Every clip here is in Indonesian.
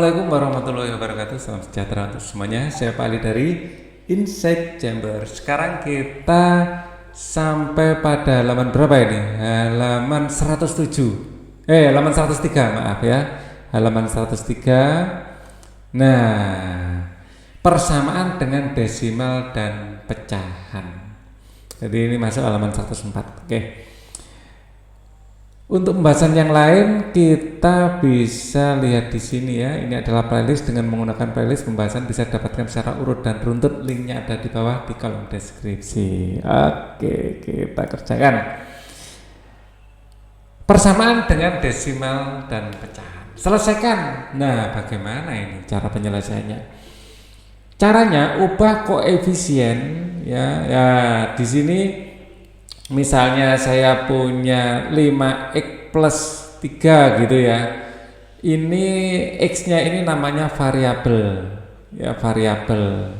Assalamualaikum warahmatullahi wabarakatuh. Salam sejahtera untuk semuanya. Saya Pak Ali dari Insight Chamber. Sekarang kita sampai pada halaman berapa ini? Halaman 107. Halaman 103, maaf ya. Halaman 103. Nah, persamaan dengan desimal dan pecahan. Jadi ini masuk halaman 104. Oke. Untuk pembahasan yang lain kita bisa lihat di sini ya. Ini adalah playlist. Dengan menggunakan playlist pembahasan bisa dapatkan secara urut dan runtut. Linknya ada di bawah di kolom deskripsi. Oke, kita kerjakan. Persamaan dengan desimal dan pecahan. Selesaikan. Nah, bagaimana ini cara penyelesaiannya? Caranya ubah koefisien ya di sini. Misalnya saya punya 5x plus 3 gitu ya. Ini x-nya ini namanya variabel ya, variabel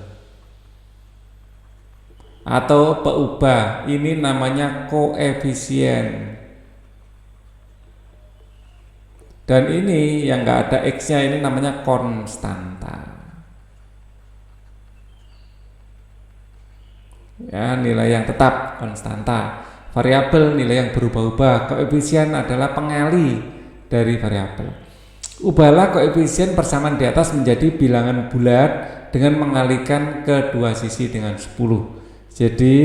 atau peubah. Ini namanya koefisien. Dan ini yang enggak ada x-nya ini namanya konstanta. Ya, nilai yang tetap konstanta. Variabel nilai yang berubah-ubah. Koefisien adalah pengali dari variabel. Ubahlah koefisien persamaan di atas menjadi bilangan bulat dengan mengalikan kedua sisi dengan 10. Jadi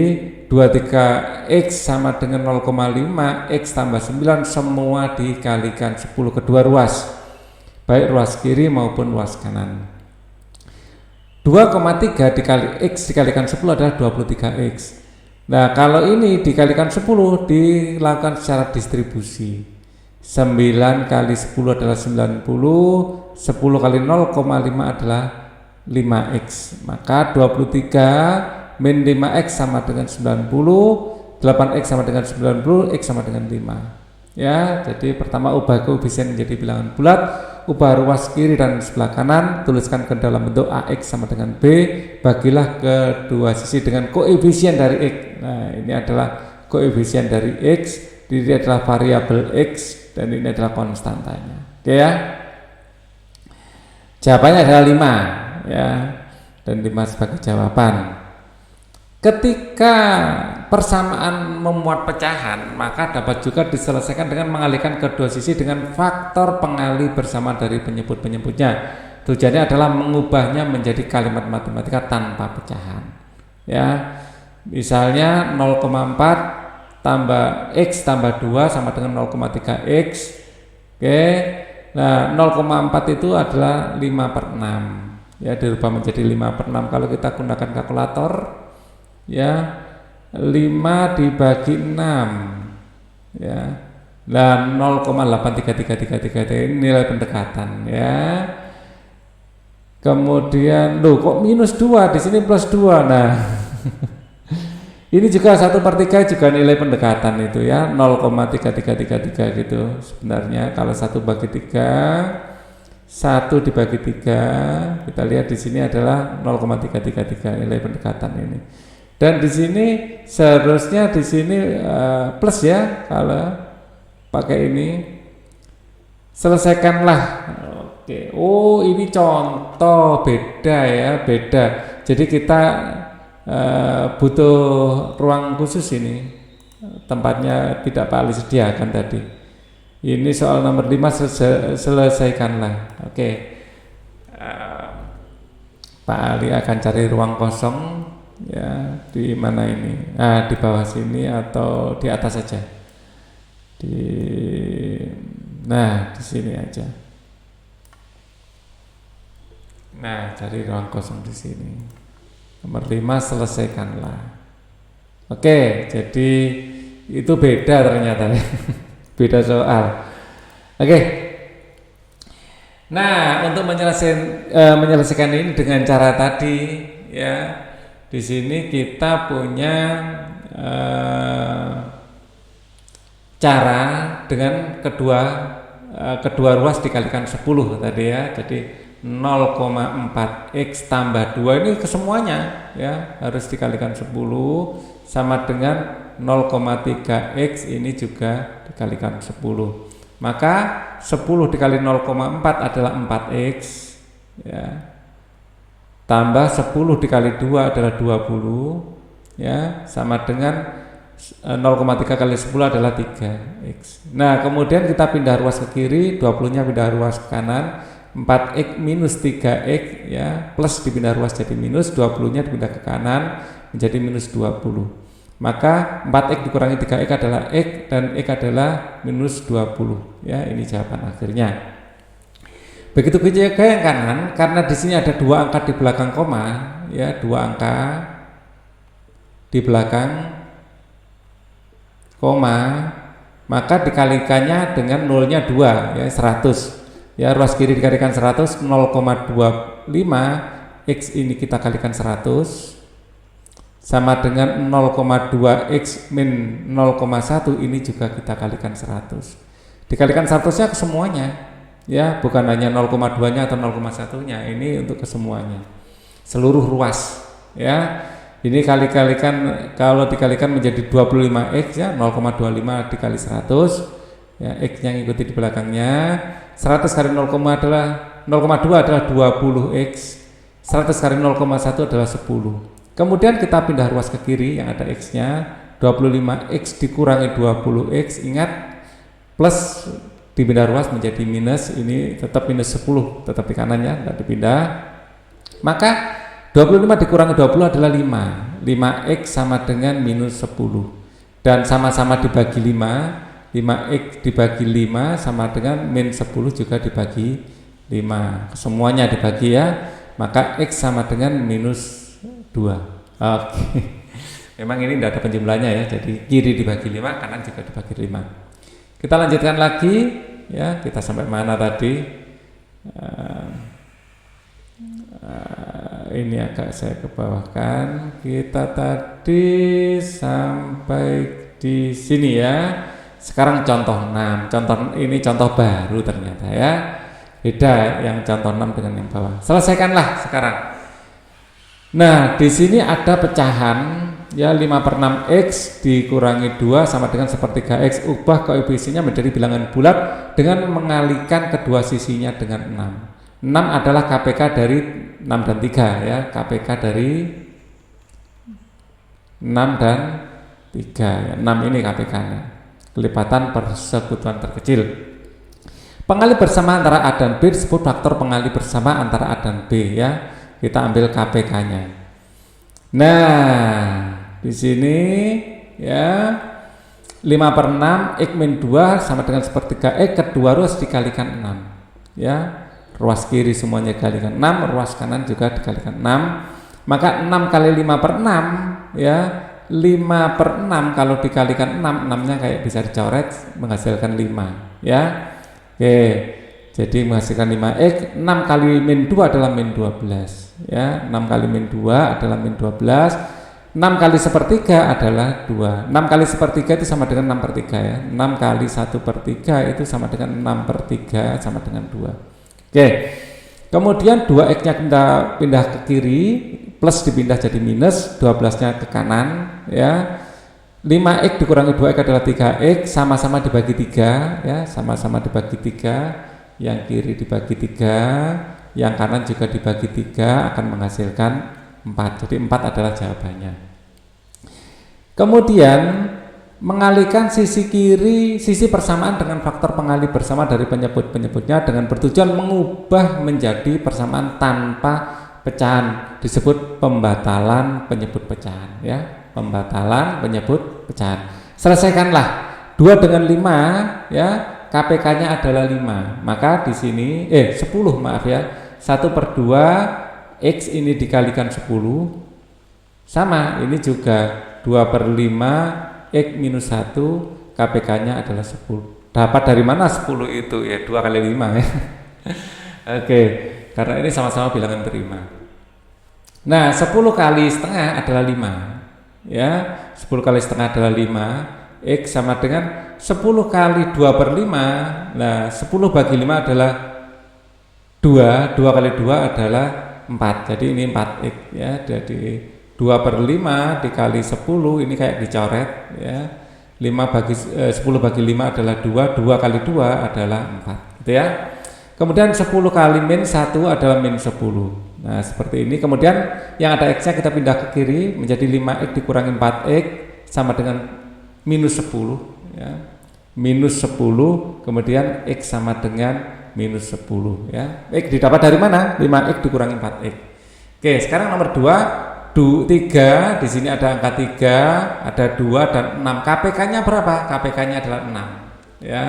23x sama dengan 0,5, x tambah 9 semua dikalikan 10 kedua ruas, baik ruas kiri maupun ruas kanan. 2,3 dikali x dikalikan 10 adalah 23x. Nah, kalau ini dikalikan 10 dilakukan secara distribusi. 9 kali 10 adalah 90, 10 kali 0,5 adalah 5x. Maka 23 min 5x sama dengan 90, 8x sama dengan 90, x sama dengan 5. Ya, jadi pertama ubah koefisien menjadi bilangan bulat, ubah ruas kiri dan sebelah kanan, tuliskan ke dalam bentuk AX sama dengan B, bagilah kedua sisi dengan koefisien dari X. Nah, ini adalah koefisien dari X, ini adalah variabel X, dan ini adalah konstantanya. Oke ya. Jawabannya adalah 5 ya, dan 5 sebagai jawaban. Ketika persamaan memuat pecahan, maka dapat juga diselesaikan dengan mengalihkan kedua sisi dengan faktor pengali bersama dari penyebut-penyebutnya. Tujuannya adalah mengubahnya menjadi kalimat matematika tanpa pecahan. Ya, misalnya 0,4 tambah x tambah 2 sama dengan 0,3x. Oke, nah 0,4 itu adalah 5/6. Ya, dirubah menjadi 5/6 kalau kita gunakan kalkulator. Ya, 5 dibagi 6 ya, dan 0,83333 ini nilai pendekatan ya. Kemudian kok minus 2 di sini plus 2. Nah ini juga 1/3 juga nilai pendekatan itu ya, 0,3333 gitu. Sebenarnya kalau 1 bagi 3, 1 dibagi 3, kita lihat di sini adalah 0,333 nilai pendekatan ini. Dan di sini seharusnya di sini plus ya kalau pakai ini. Selesaikanlah. Oke. Oh, ini contoh beda ya, beda. Jadi kita butuh ruang khusus ini. Tempatnya tidak Pak Ali sediakan tadi. Ini soal nomor 5 selesaikanlah. Oke. Pak Ali akan cari ruang kosong. Ya, di mana ini? Nah, di bawah sini atau di atas saja. Nah, di sini aja. Nah, cari ruang kosong di sini. Nomor 5 selesaikanlah. Oke, jadi itu beda ternyata. Beda soal. Oke. Nah, untuk menyelesaikan ini dengan cara tadi ya. Di sini kita punya cara dengan kedua ruas dikalikan 10 tadi ya. Jadi 0,4x tambah 2 ini kesemuanya ya harus dikalikan 10 sama dengan 0,3x ini juga dikalikan 10. Maka 10 dikali 0,4 adalah 4x, ya. Tambah 10 dikali 2 adalah 20, ya, sama dengan 0,3 kali 10 adalah 3x. Nah, kemudian kita pindah ruas ke kiri, 20-nya pindah ruas ke kanan, 4x minus 3x, ya, plus dipindah ruas jadi minus, 20-nya dipindah ke kanan menjadi minus 20. Maka 4x dikurangi 3x adalah x, dan x adalah minus 20, ya. Ini jawaban akhirnya. Begitu juga yang kanan, karena di sini ada 2 angka di belakang koma, ya, 2 angka di belakang koma, maka dikalikannya dengan nolnya 2, ya, 100. Ya, ruas kiri dikalikan 100, 0,25 x ini kita kalikan 100 sama dengan 0,2 x min 0,1 ini juga kita kalikan 100. Dikalikan 100-nya ke semuanya, ya, bukan hanya 0,2-nya atau 0,1-nya, ini untuk kesemuanya, seluruh ruas, ya. Ini kalau dikalikan menjadi 25x, ya, 0,25 dikali 100, ya, x yang ikuti di belakangnya. 100 kali 0,2 adalah 20x, 100 kali 0,1 adalah 10. Kemudian kita pindah ruas ke kiri yang ada x-nya, 25x dikurangi 20x, ingat plus dipindah ruas menjadi minus, ini tetap minus 10, tetap di kanannya, tidak dipindah. Maka 25 dikurangi 20 adalah 5. 5x sama dengan minus 10. Dan sama-sama dibagi 5. 5x dibagi 5 sama dengan min 10 juga dibagi 5. Semuanya dibagi, ya. Maka x sama dengan minus 2. Oke. Memang ini tidak ada penjumlahnya, ya. Jadi kiri dibagi 5, kanan juga dibagi 5. Kita lanjutkan lagi, ya. Kita sampai mana tadi? Ini agak saya kebawahkan. Kita tadi sampai di sini, ya. Sekarang contoh 6. Contoh ini contoh baru ternyata, ya. Beda yang contoh 6 dengan yang bawah. Selesaikanlah sekarang. Nah, di sini ada pecahan, ya, 5/6x dikurangi 2 sama dengan 1/3x. Ubah koefisiennya menjadi bilangan bulat dengan mengalihkan kedua sisinya dengan 6. 6 adalah KPK dari 6 dan 3, ya. KPK dari 6 dan 3, ya. 6 ini KPK-nya. Kelipatan persekutuan terkecil. Pengalih bersama antara A dan B disebut faktor pengalih bersama antara A dan B, ya. Kita ambil KPK-nya. Nah, di sini, ya, 5/6 x min 2 sama dengan 1/3x, kedua ruas dikalikan 6, ya. Ruas kiri semuanya dikalikan 6, ruas kanan juga dikalikan 6. Maka 6 kali 5/6, ya, 5/6 kalau dikalikan 6, 6-nya kayak bisa dicoret menghasilkan 5, ya. Oke, jadi menghasilkan 5x. 6 kali min 2 adalah min 12, ya. 6 kali min 2 adalah min 12. 6 kali 1/3 adalah 2. 6 kali 1/3 itu sama dengan 6/3, ya. 6 kali 1/3 itu sama dengan 6/3 sama dengan 2. Oke, kemudian 2x-nya kita pindah ke kiri, plus dipindah jadi minus, 12-nya ke kanan, ya. 5x dikurangi 2x adalah 3x, sama-sama dibagi 3, ya, sama-sama dibagi 3, yang kiri dibagi 3, yang kanan juga dibagi 3, akan menghasilkan 4. Jadi 4 adalah jawabannya. Kemudian mengalihkan sisi kiri, sisi persamaan dengan faktor pengalih bersama dari penyebut-penyebutnya dengan bertujuan mengubah menjadi persamaan tanpa pecahan, disebut pembatalan penyebut pecahan, ya. Pembatalan penyebut pecahan. Selesaikanlah 2 dengan 5, ya. KPK-nya adalah 5. Maka di sini 10, maaf, ya. 1/2 x ini dikalikan 10 sama ini juga 2/5 x minus 1, KPK-nya adalah 10. Dapat dari mana 10 itu? Ya 2 kali 5, ya. Oke, karena ini sama-sama bilangan prima. Nah, 10 kali setengah adalah 5, ya. 10 kali setengah adalah 5. X sama dengan 10 kali 2/5. Nah, 10 bagi 5 adalah 2. 2 kali 2 adalah 4. Jadi ini 4x, ya. Jadi 2/5 dikali 10 ini kayak dicoret, ya. 10 bagi 5 adalah 2, 2 kali 2 adalah 4 gitu ya. Kemudian 10 kali min 1 adalah min 10. Nah seperti ini. Kemudian yang ada X nya kita pindah ke kiri menjadi 5X dikurangi 4X sama dengan minus 10 ya. Minus 10, kemudian X sama dengan minus 10 ya. X didapat dari mana? 5X dikurangi 4X. Oke, sekarang nomor 2, 3, di sini ada angka 3, ada 2 dan 6. KPK-nya berapa? KPK-nya adalah 6 ya.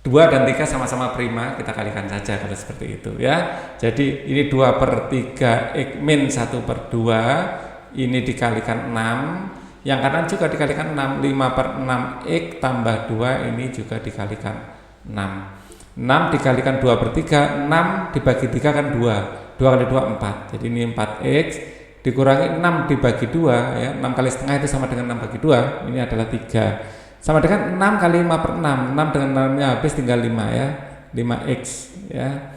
2 dan 3 sama-sama prima, kita kalikan saja kalau seperti itu ya. Jadi ini 2/3 X min 1/2, ini dikalikan 6. Yang kanan juga dikalikan 6, 5/6 X tambah 2 ini juga dikalikan 6. 6 dikalikan 2/3, 6 dibagi 3 kan 2. 2 kali 2 4. Jadi ini 4X dikurangi 6 dibagi 2 ya. 6 kali setengah itu sama dengan 6 bagi 2. Ini adalah 3. Sama dengan 6 kali 5/6. 6 dengan 6-nya habis tinggal 5 ya. 5X ya.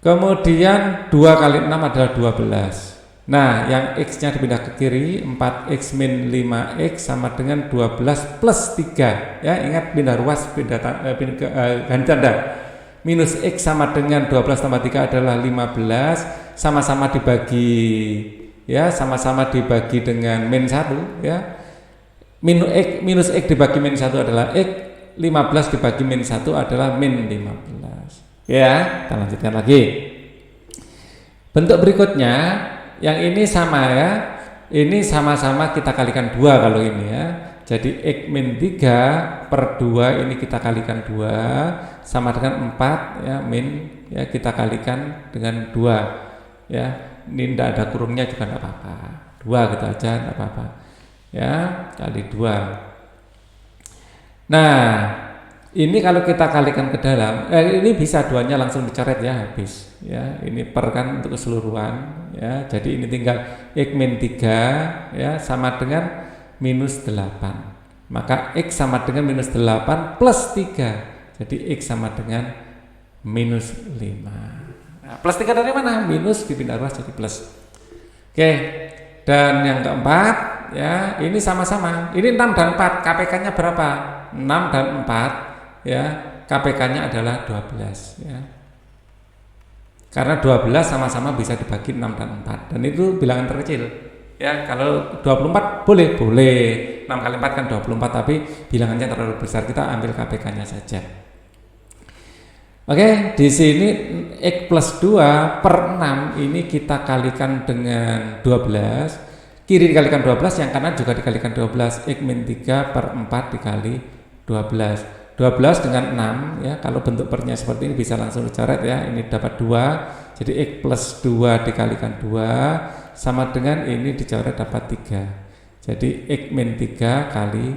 Kemudian 2 kali 6 adalah 12. Nah, yang X-nya dipindah ke kiri, 4X min 5X sama dengan 12 plus 3. Ya, ingat pindah ruas, ganti tanda. Minus X sama dengan 12 tambah 3 adalah 15, sama-sama dibagi ya, sama-sama dibagi dengan min 1 ya. Minus X dibagi min 1 adalah X, 15 dibagi min 1 adalah min 15. Ya, kita lanjutkan lagi. Bentuk berikutnya yang ini sama ya, ini sama-sama kita kalikan 2 kalau ini ya. Jadi X min 3/2 ini kita kalikan 2 sama dengan 4 ya, min ya kita kalikan dengan 2 ya. Ini tidak ada kurungnya juga tidak apa-apa, 2 gitu aja tidak apa-apa ya, kali 2. Nah ini kalau kita kalikan ke dalam, ini bisa 2-nya langsung dicoret ya, habis ya. Ini per kan untuk keseluruhan ya. Jadi ini tinggal X min 3 ya sama dengan minus 8. Maka X sama dengan minus 8 plus 3. Jadi X sama dengan minus 5. Nah, plus 3 dari mana? Minus dipindah ruas jadi plus. Oke. Dan yang keempat ya, ini sama-sama. Ini 6 dan 4. KPK-nya berapa? 6 dan 4 ya, KPK-nya adalah 12 ya. Karena 12 sama-sama bisa dibagi 6 dan 4 dan itu bilangan terkecil. Ya, kalau 24 boleh. 6 kali 4 kan 24 tapi bilangannya terlalu besar, kita ambil KPK-nya saja. Oke, di sini X plus 2/6 ini kita kalikan dengan 12. Kiri dikalikan 12, yang kanan juga dikalikan 12. X min 3/4 dikali 12. 12 dengan 6 ya, kalau bentuk pernya seperti ini bisa langsung dicoret ya. Ini dapat 2. Jadi X plus 2 dikalikan 2 sama dengan ini dicoret dapat 3. Jadi X min 3 kali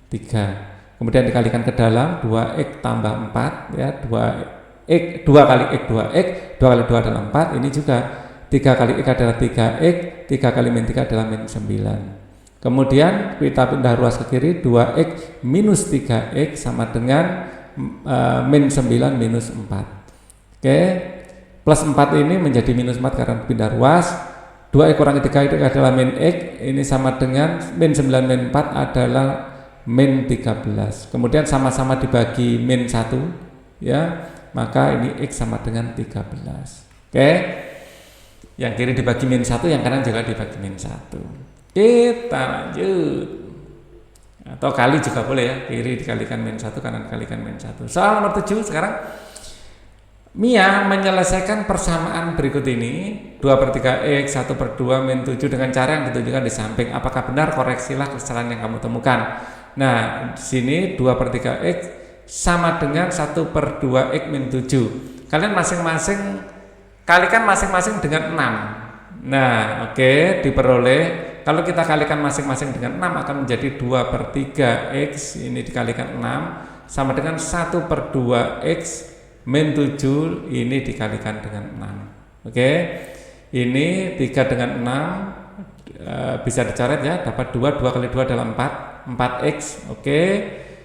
3. Kemudian dikalikan ke dalam 2X tambah 4 ya, 2 kali X 2X, 2 kali 2 adalah 4. Ini juga 3 kali X adalah 3X, 3 kali min 3 adalah min 9. Kemudian kita pindah ruas ke kiri, 2X minus 3X sama dengan min 9 minus 4. Oke, plus 4 ini menjadi minus 4 karena pindah ruas. 2X kurangi 3X adalah min X, ini sama dengan min 9 min 4 adalah min 13. Kemudian sama-sama dibagi min 1 ya, maka ini X sama dengan 13. Oke, yang kiri dibagi min 1, yang kanan juga dibagi min 1. Kita lanjut, atau kali juga boleh ya, kiri dikalikan min 1, kanan dikalikan min 1. Soal nomor 7 sekarang. Mia menyelesaikan persamaan berikut ini, 2/3 X 1/2 min 7 dengan cara yang ditunjukkan di samping. Apakah benar? Koreksilah kesalahan yang kamu temukan. Nah, di sini 2/3 X sama dengan 1/2 X min 7. Kalian masing-masing kalikan masing-masing dengan 6. Nah, oke, diperoleh. Kalau kita kalikan masing-masing dengan 6 akan menjadi 2/3 X ini dikalikan 6 sama dengan 1/2 X min 7 ini dikalikan dengan 6. Oke, ini 3 dengan 6 bisa dicoret ya, dapat 2 kali 2 adalah 4X. Oke,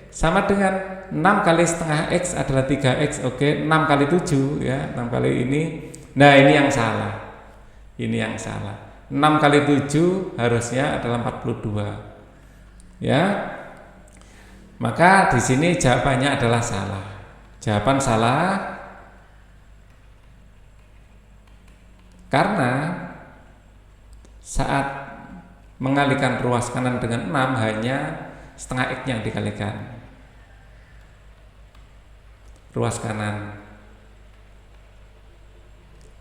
sama dengan 6 kali setengah X adalah 3X. Oke, 6 kali 7 ya, 6 kali ini. Nah, ini yang salah. Ini yang salah. 6 kali 7 harusnya adalah 42. Ya. Maka di sini jawabannya adalah salah. Jawaban salah karena saat mengalihkan ruas kanan dengan 6 hanya setengah X yang dikalikan. Ruas kanan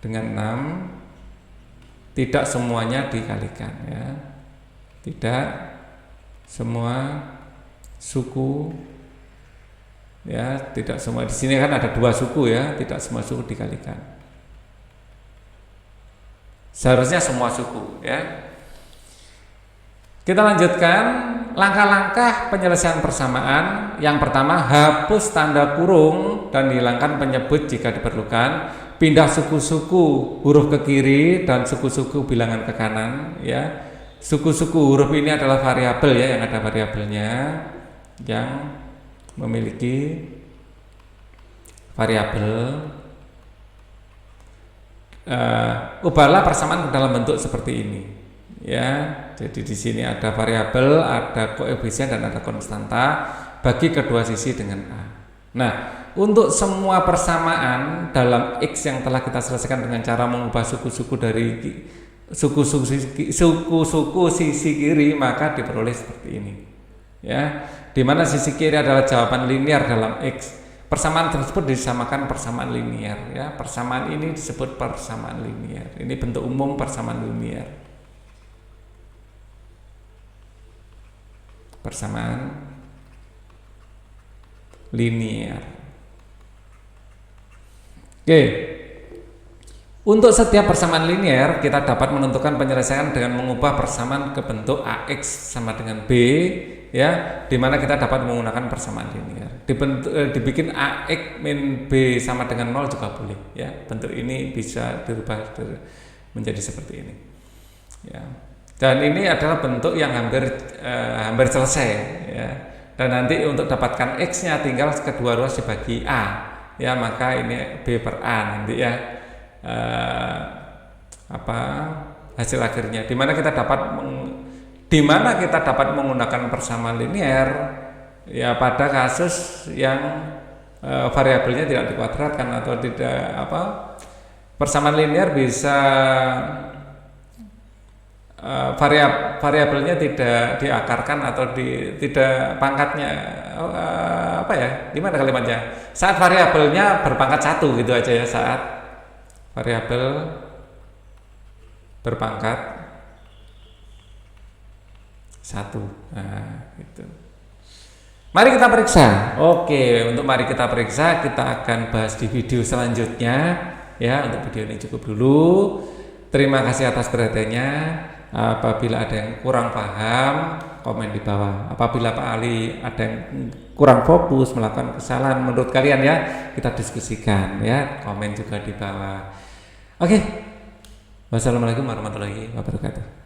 dengan 6 tidak semuanya dikalikan ya. Tidak semua suku ya, tidak semua. Di sini kan ada 2 suku ya, tidak semua suku dikalikan. Seharusnya semua suku ya. Kita lanjutkan langkah-langkah penyelesaian persamaan. Yang pertama, hapus tanda kurung dan hilangkan penyebut jika diperlukan. Pindah suku-suku huruf ke kiri dan suku-suku bilangan ke kanan ya. Suku-suku huruf ini adalah variabel ya, yang ada variabelnya, yang memiliki variabel. Ubahlah persamaan ke dalam bentuk seperti ini ya. Jadi di sini ada variabel, ada koefisien dan ada konstanta, bagi kedua sisi dengan A. Nah, untuk semua persamaan dalam X yang telah kita selesaikan dengan cara mengubah suku-suku dari suku-suku sisi kiri, maka diperoleh seperti ini ya, di mana sisi kiri adalah jawaban linear dalam X. Persamaan tersebut disamakan persamaan linear ya. Persamaan ini disebut persamaan linear. Ini bentuk umum persamaan linear. Persamaan linear. Oke. Untuk setiap persamaan linear, kita dapat menentukan penyelesaian dengan mengubah persamaan ke bentuk AX sama dengan B ya, di mana kita dapat menggunakan persamaan linear. Dibikin AX min B sama dengan 0 juga boleh ya. Bentuk ini bisa dirubah menjadi seperti ini ya. Dan ini adalah bentuk yang hampir selesai ya. Dan nanti untuk dapatkan X-nya tinggal kedua ruas dibagi A ya, maka ini B per A nanti ya. Hasil akhirnya di mana kita dapat menggunakan persamaan linear ya pada kasus yang variabelnya tidak dikuadratkan atau tidak persamaan linear bisa variabelnya tidak diakarkan atau tidak pangkatnya gimana kalimatnya, saat variabelnya berpangkat 1 gitu aja ya, saat variabel berpangkat 1. Nah, gitu. Mari kita periksa. Oke, untuk mari kita periksa, kita akan bahas di video selanjutnya ya. Untuk video ini cukup dulu. Terima kasih atas perhatiannya. Apabila ada yang kurang paham, komen di bawah. Apabila Pak Ali ada yang kurang fokus, melakukan kesalahan menurut kalian ya, kita diskusikan ya, komen juga di bawah. Oke. Wassalamualaikum warahmatullahi wabarakatuh.